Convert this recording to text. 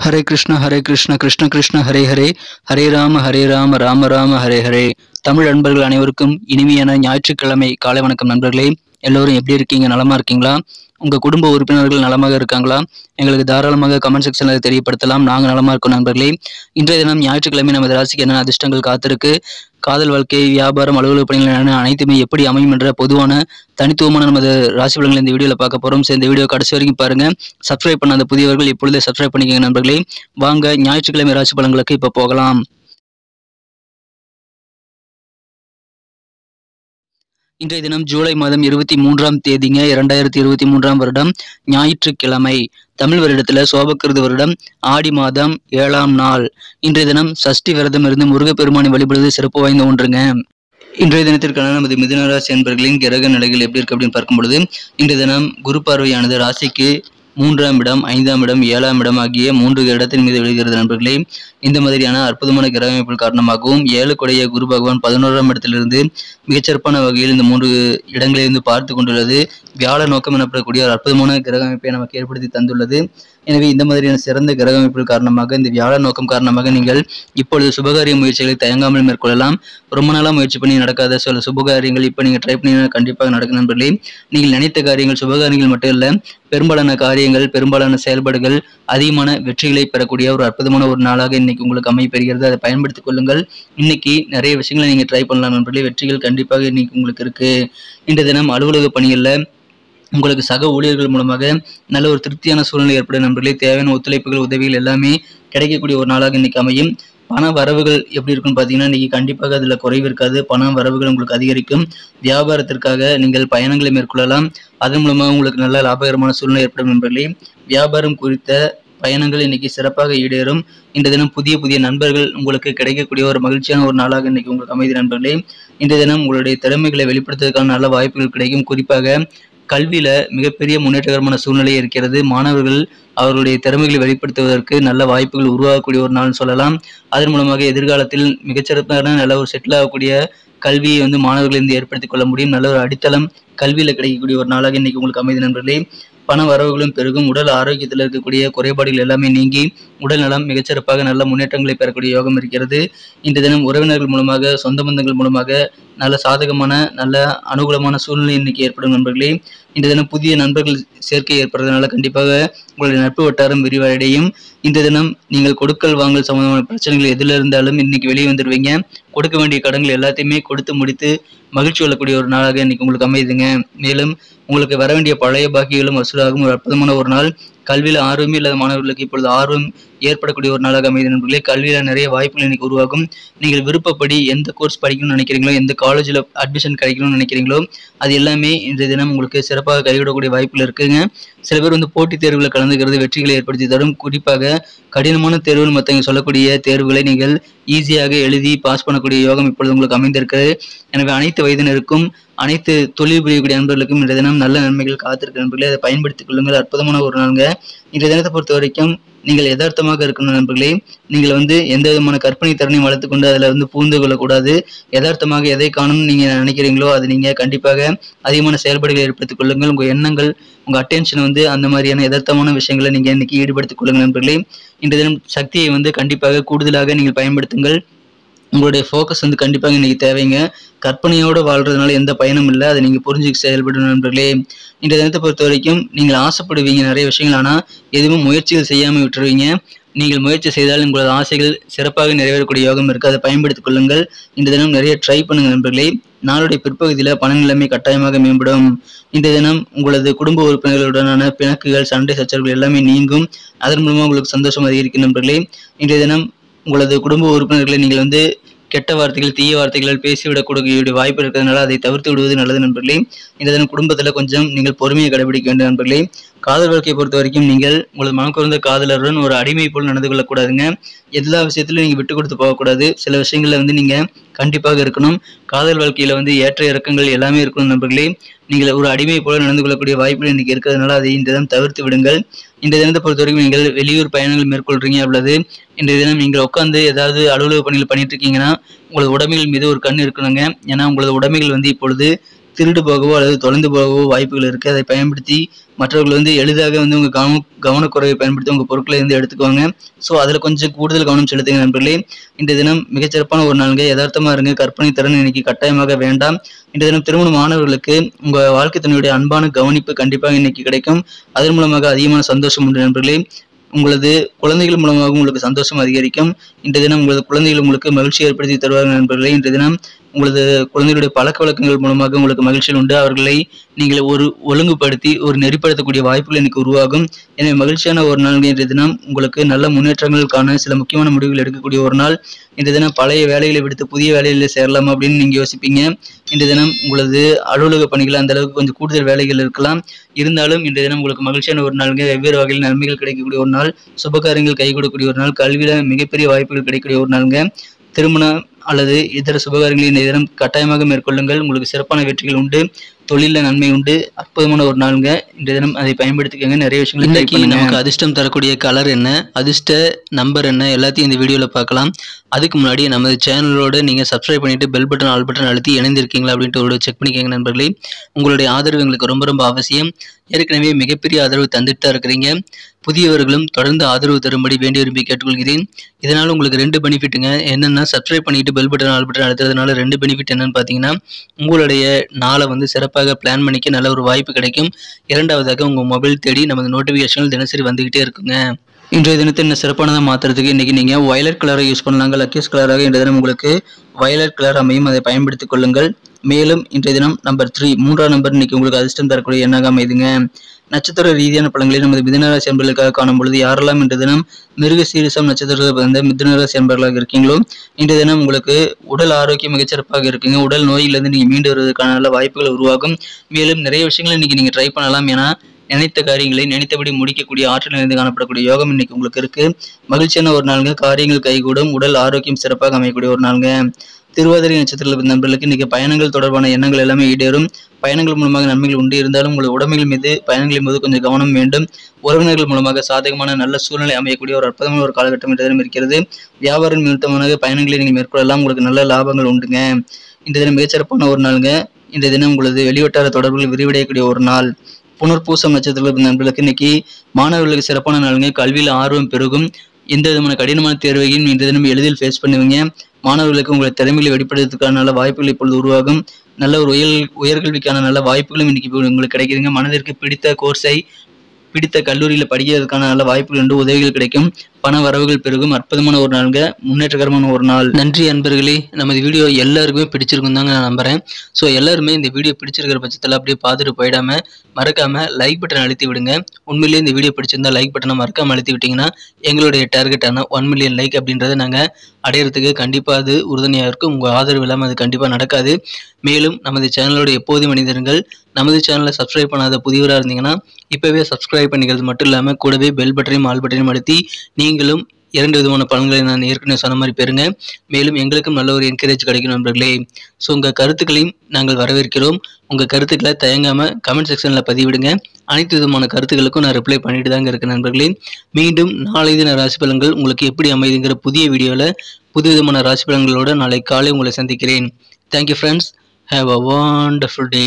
ஹரே கிருஷ்ண கிருஷ்ண கிருஷ்ண ஹரே ஹரே ஹரே ராம ராம ராம ஹரே ஹரே. தமிழ் நண்பர்கள் அனைவருக்கும் இனிமையான ஞாயிற்றுக்கிழமை காலை வணக்கம் நண்பர்களே. எல்லோரும் எப்படி இருக்கீங்க? நலமா இருக்கீங்களா? உங்க குடும்ப உறுப்பினர்கள் நலமாக இருக்காங்களா? எங்களுக்கு தாராளமாக கமெண்ட் செக்ஷன்ல தெரியப்படுத்தலாம். நாங்க நலமா இருக்கோம் நண்பர்களே. இன்றைய தினம் ஞாயிற்றுக்கிழமை நமது ராசிக்கு என்னென்ன அதிர்ஷ்டங்கள் காத்திருக்கு, காதல் வாழ்க்கை, வியாபாரம், அலுவலக பணிகள் என அனைத்துமே எப்படி அமையும் என்ற பொதுவான தனித்துவமான நமது ராசி பலன்களை இந்த வீடியோல பார்க்க போறோம். இந்த வீடியோ கடைசி வரைக்கும் பாருங்க. சப்ஸ்கிரைப் பண்ணாத புதியவர்கள் இப்பொழுதே சப்ஸ்கிரைப் பண்ணிக்கோங்க நண்பர்களே. வாங்க ஞாயிற்றுக்கிழமை ராசி பலன்களுக்கு இப்ப போகலாம். இன்றைய தினம் ஜூலை மாதம் 23ஆம் தேதிங்க 2023ஆம் வருடம் ஞாயிற்றுக்கிழமை. தமிழ் வருடத்துல சோபக்கிருது வருடம் ஆடி மாதம் 7ஆம் நாள். இன்றைய தினம் சஷ்டி விரதம் இருந்து முருகப்பெருமானை வழிபடுவது சிறப்பு வாய்ந்த ஒன்றுங்க. இன்றைய தினத்திற்கான நமது மிதுன ராசி அன்பர்களின் கிரக நிலைகள் எப்படி இருக்கு அப்படின்னு பார்க்கும் பொழுது, இன்றைய தினம் குரு பார்வையானது ராசிக்கு 3ஆம் இடம், 5ஆம் இடம், 7ஆம் இடம் ஆகிய 3 இடத்தின் மீது விழுகிறது நண்பர்களே. இந்த மாதிரியான அற்புதமான கிரக அமைப்புகள் காரணமாகவும் 7 கொடைய குரு பகவான் 11ஆம் இடத்திலிருந்து மிகச்சிறப்பான வகையில் இந்த 3 இடங்களிலிருந்து பார்த்து கொண்டுள்ளது வியாழ நோக்கம் எனப்படக்கூடிய ஒரு அற்புதமான கிரக அமைப்பை நமக்கு ஏற்படுத்தி தந்துள்ளது. எனவே இந்த மாதிரியான சிறந்த கிரக அமைப்புகள் காரணமாக, இந்த வியாழ நோக்கம் காரணமாக நீங்கள் இப்பொழுது சுபகாரிய முயற்சிகளை தயங்காமல் மேற்கொள்ளலாம். ரொம்ப நாளாக முயற்சி பண்ணி நடக்காத சில சுபகாரியங்கள் இப்போ நீங்கள் ட்ரை பண்ணி கண்டிப்பாக நடக்கும் நண்பர்களே. நீங்கள் நினைத்த காரியங்கள் சுபகாரியங்கள் மட்டும் இல்லை, பெரும்பாலான காரியங்கள், பெரும்பாலான செயல்பாடுகள் அதிகமான வெற்றிகளை பெறக்கூடிய ஒரு அற்புதமான ஒரு நாளாக இன்னைக்கு உங்களுக்கு அமைப்பெறுகிறது. அதை பயன்படுத்திக் கொள்ளுங்கள். இன்னைக்கு நிறைய விஷயங்களை நீங்க ட்ரை பண்ணலாம் நண்பர்களே. வெற்றிகள் கண்டிப்பாக இன்னைக்கு உங்களுக்கு இருக்கு. இன்றைய தினம் அலுவலக பணிகள்ல உங்களுக்கு சக ஊழியர்கள் மூலமாக நல்ல ஒரு திருப்தியான சூழ்நிலை ஏற்படும் நண்பர்களே. தேவையான ஒத்துழைப்புகள், உதவிகள் எல்லாமே கிடைக்கக்கூடிய ஒரு நாளாக இன்னைக்கு அமையும். பண வரவுகள் எப்படி இருக்குன்னு பார்த்தீங்கன்னா, இன்னைக்கு கண்டிப்பாக அதில் குறைவு இருக்காது. பண வரவுகள் உங்களுக்கு அதிகரிக்கும். வியாபாரத்திற்காக நீங்கள் பயணங்களை மேற்கொள்ளலாம். அதன் மூலமாக உங்களுக்கு நல்ல லாபகரமான சூழ்நிலை ஏற்படும் நண்பர்களே. வியாபாரம் குறித்த பயணங்கள் இன்னைக்கு சிறப்பாக ஈடேறும். இந்த தினம் புதிய புதிய நண்பர்கள் உங்களுக்கு கிடைக்கக்கூடிய ஒரு மகிழ்ச்சியான ஒரு நாளாக இன்னைக்கு உங்களுக்கு அமைதி நண்பர்களே. இந்த தினம் உங்களுடைய திறமைகளை வெளிப்படுத்துவதற்கான நல்ல வாய்ப்புகள் கிடைக்கும். குறிப்பாக கல்வியில மிகப்பெரிய முன்னேற்றகரமான சூழ்நிலை இருக்கிறது. மாணவர்கள் அவர்களுடைய திறமைகளை வெளிப்படுத்துவதற்கு நல்ல வாய்ப்புகள் உருவாகக்கூடிய ஒரு நாள்னு சொல்லலாம். அதன் மூலமாக எதிர்காலத்தில் மிகச்சிறப்பான நல்ல ஒரு செட்டில் ஆகக்கூடிய கல்வியை மாணவர்கள் ஏற்படுத்திக் கொள்ள முடியும். நல்ல ஒரு அடித்தளம் கல்வியில கிடைக்கக்கூடிய ஒரு நாளாக இன்னைக்கு உங்களுக்கு அமைதி நண்பர்களே. பண வரவுகளும் பெருகும். உடல் ஆரோக்கியத்தில் இருக்கக்கூடிய குறைபாடுகள் எல்லாமே நீங்கி உடல் நலம் மிகச்சிறப்பாக நல்ல முன்னேற்றங்களை பெறக்கூடிய யோகம் இருக்கிறது. இந்த தினம் உறவினர்கள் மூலமாக, சொந்த பந்தங்கள் மூலமாக நல்ல சாதகமான, நல்ல அனுகூலமான சூழ்நிலை இன்னைக்கு ஏற்படும் நண்பர்களே. இந்த தினம் புதிய நண்பர்கள் சேர்க்கை ஏற்படுறதுனால கண்டிப்பாக உங்களுடைய நட்பு வட்டாரம் விரிவடையும். இந்த தினம் நீங்கள் கொடுக்கல் வாங்கல் சம்பந்தமான பிரச்சனைகள் எதுல இருந்தாலும் இன்னைக்கு வெளியே வந்துடுவீங்க. கொடுக்க வேண்டிய கடன்கள் எல்லாத்தையுமே கொடுத்து முடித்து மகிழ்ச்சி கொள்ளக்கூடிய ஒரு நாளாக இன்னைக்கு உங்களுக்கு அமையுதுங்க. மேலும் உங்களுக்கு வர வேண்டிய பழைய பாக்கிகளும் வசூலாகும் ஒரு அற்புதமான ஒரு நாள். கல்வியில ஆர்வமே இல்லாத மாணவர்களுக்கு இப்பொழுது ஆர்வம் ஏற்படக்கூடிய ஒரு நாளாக அமைதி நண்பர்களே. கல்வியில நிறைய வாய்ப்புகள் இன்னைக்கு உருவாகும். நீங்கள் விருப்பப்படி எந்த கோர்ஸ் படிக்கணும்னு நினைக்கிறீங்களோ, எந்த காலேஜில் அட்மிஷன் கிடைக்கணும்னு நினைக்கிறீங்களோ, அது எல்லாமே இன்றைய தினம் உங்களுக்கு சிறப்பாக கைவிடக்கூடிய வாய்ப்புகள் இருக்குங்க. சில பேர் போட்டித் தேர்வுகளை கலந்துக்கிறது வெற்றிகளை ஏற்படுத்தி தரும். குறிப்பாக கடினமான தேர்வுகள் மற்றவங்க சொல்லக்கூடிய தேர்வுகளை நீங்கள் ஈஸியாக எழுதி பாஸ் பண்ணக்கூடிய யோகம் இப்பொழுது உங்களுக்கு அமைந்திருக்கிறது. எனவே அனைத்து வயதினருக்கும், அனைத்து தொழில் புரியக்கூடிய நண்பர்களுக்கும் இன்றைய தினம் நல்ல நன்மைகள் காத்திருக்க நண்பர்களே. அதை பயன்படுத்திக் கொள்ளுங்கள். அற்புதமான ஒரு நாளுங்க. இன்றைய தினத்தை பொறுத்த வரைக்கும் நீங்கள் யதார்த்தமாக இருக்கணும் நண்பர்களே. நீங்கள் எந்த விதமான கற்பனை திறனையும் வளர்த்துக்கொண்டு அதில் பூந்து கொள்ளக்கூடாது. யதார்த்தமாக எதை காணும்னு நீங்க நினைக்கிறீங்களோ அது நீங்க கண்டிப்பாக அதிகமான செயல்பாடுகளை ஏற்படுத்திக் கொள்ளுங்கள். உங்க எண்ணங்கள், உங்க அட்டென்ஷன் அந்த மாதிரியான யதார்த்தமான விஷயங்களை நீங்க இன்னைக்கு ஈடுபடுத்திக் கொள்ளுங்கள் நண்பர்களே. இன்றைய தினம் சக்தியை கண்டிப்பாக கூடுதலாக நீங்கள் பயன்படுத்துங்கள். உங்களுடைய ஃபோக்கஸ் கண்டிப்பாக இன்னைக்கு தேவைங்க. கற்பனையோடு வாழ்றதுனால எந்த பயனும் இல்லை. அதை நீங்க புரிஞ்சுக்க செயல்படும் நண்பர்களே. இந்த தினத்தை பொறுத்த வரைக்கும் நீங்கள் ஆசைப்படுவீங்க நிறைய விஷயங்கள், ஆனால் எதுவும் முயற்சிகள் செய்யாமல் விட்டுருவீங்க. நீங்கள் முயற்சி செய்தால் உங்களது ஆசைகள் சிறப்பாக நிறைவேறக்கூடிய யோகம் இருக்கு. அதை பயன்படுத்திக் கொள்ளுங்கள். இந்த தினம் நிறைய ட்ரை பண்ணுங்க நண்பர்களே. நாளுடைய பிற்பகுதியில் பண நிலைமை கட்டாயமாக மேம்படும். இந்த தினம் உங்களது குடும்ப உறுப்பினர்களுடனான பிணக்குகள், சண்டை சச்சரவுகள் எல்லாமே நீங்கும். அதன் மூலமாக உங்களுக்கு சந்தோஷம் அதிகரிக்கும் நண்பர்களே. இன்றைய தினம் உங்களது குடும்ப உறுப்பினர்களை நீங்கள் கெட்ட வார்த்தைகள், தீய வார்த்தைகள் பேசிவிடக்கூடிய வாய்ப்பு இருக்கிறதுனால அதை தவிர்த்து விடுவது நல்லது நண்பர்களே. இந்த தினம் குடும்பத்தில் கொஞ்சம் நீங்கள் பொறுமையை கடைபிடிக்க வேண்டும் நண்பர்களே. காதல் வாழ்க்கையை பொறுத்த வரைக்கும் நீங்கள் உங்களது மனம் குறைந்த காதலருடன் ஒரு அடிமை போல் நடந்து கொள்ளக்கூடாதுங்க. எல்லா விஷயத்திலும் நீங்க விட்டு கொடுத்து போகக்கூடாது. சில விஷயங்கள்ல நீங்க கண்டிப்பாக இருக்கணும். காதல் வாழ்க்கையில ஏற்ற இறக்கங்கள் எல்லாமே இருக்கணும் நண்பர்களே. நீங்கள் ஒரு அடிமை போல நடந்து கொள்ளக்கூடிய வாய்ப்புகள் இன்னைக்கு இருக்கிறதுனால அதை இந்த தினம் தவிர்த்து விடுங்கள். இந்த தினத்தை பொறுத்த வரைக்கும் நீங்கள் வெளியூர் பயணங்கள் மேற்கொள்றீங்க அல்லது இன்றைய தினம் நீங்கள் உட்காந்து ஏதாவது அலுவலக பணிகள் பண்ணிட்டு இருக்கீங்கன்னா உங்களது உடைமைகள் மீது ஒரு கண் இருக்கணுங்க. ஏன்னா உங்களது உடைமைகள் இப்பொழுது திருடு போகவோ அல்லது தொலைந்து போகவோ வாய்ப்புகள் இருக்குது. அதை பயன்படுத்தி மற்றவர்கள் எளிதாக உங்கள் கவனக்குறைவை பயன்படுத்தி உங்கள் பொருட்களை எடுத்துக்குவாங்க. ஸோ அதில் கொஞ்சம் கூடுதல் கவனம் செலுத்துங்க நண்பர்களே. இன்றைய தினம் மிகச்சிறப்பான ஒரு நாளுங்க. யதார்த்தமாக இருங்க. கற்பனை திறன் இன்னைக்கு கட்டாயமாக வேண்டாம். இன்றைய தினம் திருமண மாணவர்களுக்கு உங்கள் வாழ்க்கை தன்னுடைய அன்பான கவனிப்பு கண்டிப்பாக இன்னைக்கு கிடைக்கும். அதன் மூலமாக அதிகமான சந்தோஷம் உண்டு நண்பர்களே. உங்களது குழந்தைகள் மூலமாக உங்களுக்கு சந்தோஷம் அதிகரிக்கும். இன்றைய தினம் உங்களது குழந்தைகள் உங்களுக்கு மகிழ்ச்சி ஏற்படுத்தி தருவார்கள் நண்பர்களே. இன்றைய தினம் உங்களது குழந்தைகளுடைய பழக்க வழக்கங்கள் மூலமாக உங்களுக்கு மகிழ்ச்சிகள் உண்டு. அவர்களை நீங்கள் ஒரு ஒழுங்குபடுத்தி ஒரு நெறிப்படுத்தக்கூடிய வாய்ப்புகள் இன்னைக்கு உருவாகும். எனவே மகிழ்ச்சியான ஒரு நாள் இன்றைய தினம். உங்களுக்கு நல்ல முன்னேற்றங்களுக்கான சில முக்கியமான முடிவுகள் எடுக்கக்கூடிய ஒரு நாள். இன்றைய தினம் பழைய வேலைகளை விடுத்து புதிய வேலைகளில் சேரலாம் அப்படின்னு நீங்க யோசிப்பீங்க. இன்றைய தினம் உங்களது அலுவலக பணிகள் அந்த அளவுக்கு கொஞ்சம் கூடுதல் வேலைகள் இருக்கலாம். இருந்தாலும் இன்றைய தினம் உங்களுக்கு மகிழ்ச்சியான ஒரு நாளுங்க. வெவ்வேறு வகையில் நன்மைகள் கிடைக்கக்கூடிய ஒரு நாள். சுபகாரியங்கள் கைகூடக்கூடிய ஒரு நாள். கல்வியில மிகப்பெரிய வாய்ப்புகள் கிடைக்கக்கூடிய ஒரு நாளுங்க. திருமணம் அல்லது இதர சுபகாரியங்களை இந்த தினம் கட்டாயமாக மேற்கொள்ளுங்கள். உங்களுக்கு சிறப்பான வெற்றிகள் உண்டு. தொழிலில் நன்மை உண்டு. அற்புதமான ஒரு நாளுங்க. இன்றைய தினம் அதை பயன்படுத்திக்கங்க. நிறைய விஷயங்கள் இன்னைக்கு நமக்கு அதிர்ஷ்டம் தரக்கூடிய கலர் என்ன, அதிர்ஷ்ட நம்பர் என்ன, எல்லாத்தையும் இந்த வீடியோவில் பார்க்கலாம். அதுக்கு முன்னாடி நமது சேனலோடு நீங்கள் சப்ஸ்கிரைப் பண்ணிட்டு பெல் பட்டன் ஆல் பட்டன் அழுத்தி இணைந்திருக்கீங்களா அப்படின்ட்டு ஒரு செக் பண்ணிக்கோங்க நண்பர்களே. உங்களுடைய ஆதரவு எங்களுக்கு ரொம்ப ரொம்ப அவசியம். ஏற்கனவே மிகப்பெரிய ஆதரவு தந்துட்டு தான் இருக்கிறீங்க. புதியவர்களும் தொடர்ந்து ஆதரவு தரும்படி வேண்டி விரும்பி கேட்டுக்கொள்கிறேன். இதனால் உங்களுக்கு 2 பெனிஃபிட்டுங்க. என்னென்னா சப்ஸ்கிரைப் பண்ணிட்டு பெல் பட்டன் ஆல் பட்டன் அழுத்துறதுனால 2 பெனிஃபிட் என்னன்னு பார்த்தீங்கன்னா, உங்களுடைய நாளை சிறப்பாக பிளான் பண்ணிக்க நல்ல ஒரு வாய்ப்பு கிடைக்கும். இரண்டாவதாக உங்கள் மொபைல் தேடி நமது நோட்டிஃபிகேஷன்கள் தினசரி வந்துகிட்டே இருக்குங்க. இன்றைய தினத்தை இன்னும் சிறப்பானதாக மாற்றுறதுக்கு இன்றைக்கி நீங்கள் வயலட் கலரை யூஸ் பண்ணலாங்க. லக்கியஸ் கலராக இன்றைய தினம் உங்களுக்கு வயலட் கலர் அமையும். அதை பயன்படுத்திக் கொள்ளுங்கள். மேலும் இன்றைய தினம் நம்பர் 3 மூன்றாம் நம்பர் இன்னைக்கு உங்களுக்கு அதிர்ஷ்டம் தரக்கூடிய எண்ணாக அமைதுங்க. நட்சத்திர ரீதியான பலன்களை நமது மிதுனராசி அன்பர்களுக்காக காணும் பொழுது யாரெல்லாம் இன்றைய தினம் மிருக சீரிசம் நட்சத்திரத்தில் பிறந்த மிதுனராசி அன்பர்களாக இருக்கீங்களோ இன்றைய தினம் உங்களுக்கு உடல் ஆரோக்கியம் மிகச்சிறப்பாக இருக்குங்க. உடல் நோயிலிருந்து நீங்கள் மீண்டு வருவதற்கான நல்ல வாய்ப்புகள் உருவாகும். மேலும் நிறைய விஷயங்களை இன்னைக்கு நீங்கள் ட்ரை பண்ணலாம். ஏன்னா நினைத்த காரியங்களை நினைத்தபடி முடிக்கக்கூடிய ஆற்றல் நிறைந்து காணப்படக்கூடிய யோகம் இன்னைக்கு உங்களுக்கு இருக்கு. மகிழ்ச்சியான ஒரு நாளுங்க. காரியங்கள் கைகூடும். உடல் ஆரோக்கியம் சிறப்பாக அமையக்கூடிய ஒரு நாளுங்க. திருவாதிரை நட்சத்திரத்தில் நண்பர்களுக்கு இன்னைக்கு பயணங்கள் தொடர்பான எண்ணங்கள் எல்லாமே ஈடேறும். பயணங்கள் மூலமாக நன்மைகள் உண்டு. இருந்தாலும் உங்கள் உடைமைகள் மீது பயணங்களின் போது கொஞ்சம் கவனம் வேண்டும். உறவினர்கள் மூலமாக சாதகமான நல்ல சூழ்நிலை அமையக்கூடிய ஒரு அற்புதமான ஒரு காலகட்டம் இன்றைய தினம் இருக்கிறது. வியாபார நிமித்தமாக பயணங்களை நீங்கள் மேற்கொள்ளலாம். உங்களுக்கு நல்ல லாபங்கள் உண்டுங்க. இன்றைய தினம் மிகச்சிறப்பான ஒரு நாளுங்க. இன்றைய தினம் உங்களது வெளிவட்டார தொடர்புகள் விரிவடையக்கூடிய ஒரு நாள். புனர்பூசம் நட்சத்திரத்தில் நண்பர்களுக்கு இன்னைக்கு மாணவர்களுக்கு சிறப்பான நாளுங்க. கல்வியில் ஆர்வம் பெருகும். எந்த விதமான கடினமான தேர்வையும் இன்றைய தினம் எளிதில் ஃபேஸ் பண்ணுவீங்க. மாணவர்களுக்கு உங்களை திறமைகளை வெளிப்படுத்துவதற்கான நல்ல வாய்ப்புகள் இப்பொழுது உருவாகும். நல்ல ஒரு உயர்கல்விக்கான நல்ல வாய்ப்புகளும் இன்னைக்கு உங்களுக்கு கிடைக்குதுங்க. மனதிற்கு பிடித்த கோர்ஸை பிடித்த கல்லூரியில் படிக்கிறதுக்கான நல்ல வாய்ப்புகள் உண்டு. உதவிகள் கிடைக்கும். பண வரவுகள் பெருகும். அற்புதமான ஒரு நாளுங்க. முன்னேற்றகரமான ஒரு நாள். நன்றி அன்பர்களே. நமது வீடியோ எல்லாருக்குமே பிடிச்சிருக்கும் தாங்க நான் நம்புறேன். ஸோ எல்லாருமே இந்த வீடியோ பிடிச்சிருக்கிற பட்சத்தில் அப்படியே பார்த்துட்டு போயிடாம மறக்காம லைக் பட்டன் அழுத்தி விடுங்க. உண்மையிலேயே இந்த வீடியோ பிடிச்சிருந்தா லைக் பட்டனை மறக்காம அழுத்தி விட்டீங்கன்னா எங்களுடைய டார்கெட்டான 1 மில்லியன் லைக் அப்படின்றத நாங்கள் அடையிறதுக்கு கண்டிப்பாக அது உறுதுணையாக இருக்கும். உங்கள் ஆதரவு இல்லாமல் அது கண்டிப்பாக நடக்காது. மேலும் நமது சேனலோட எப்போதும் மனிதர்கள் நமது சேனலை சப்ஸ்கிரைப் பண்ணாத புதியவராக இருந்தீங்கன்னா இப்போவே சப்ஸ்கிரைப் பண்ணிக்கிறது மட்டும் இல்லாமல் கூடவே பெல் பட்டனையும் ஆல் பட்டனையும் அழுத்தி நீங்களும் 2 விதமான பலன்களை நான் ஏற்கனவே சொன்ன மாதிரி பெறுங்க. மேலும் எங்களுக்கும் நல்ல ஒரு என்கரேஜ் கிடைக்கும் நண்பர்களே. ஸோ உங்கள் கருத்துக்களையும் நாங்கள் வரவேற்கிறோம். உங்கள் கருத்துக்களை தயங்காமல் கமெண்ட் செக்ஷனில் பதிவிடுங்க. அனைத்து விதமான கருத்துக்களுக்கும் நான் ரிப்ளை பண்ணிட்டு தாங்க இருக்கேன் நண்பர்களே. மீண்டும் நாளை தின ராசி பலன்கள் உங்களுக்கு எப்படி அமைதுங்கிற புதிய வீடியோவில் புது விதமான ராசி பலன்களோடு நாளை காலை உங்களை சந்திக்கிறேன். Thank you friends. Have a wonderful day.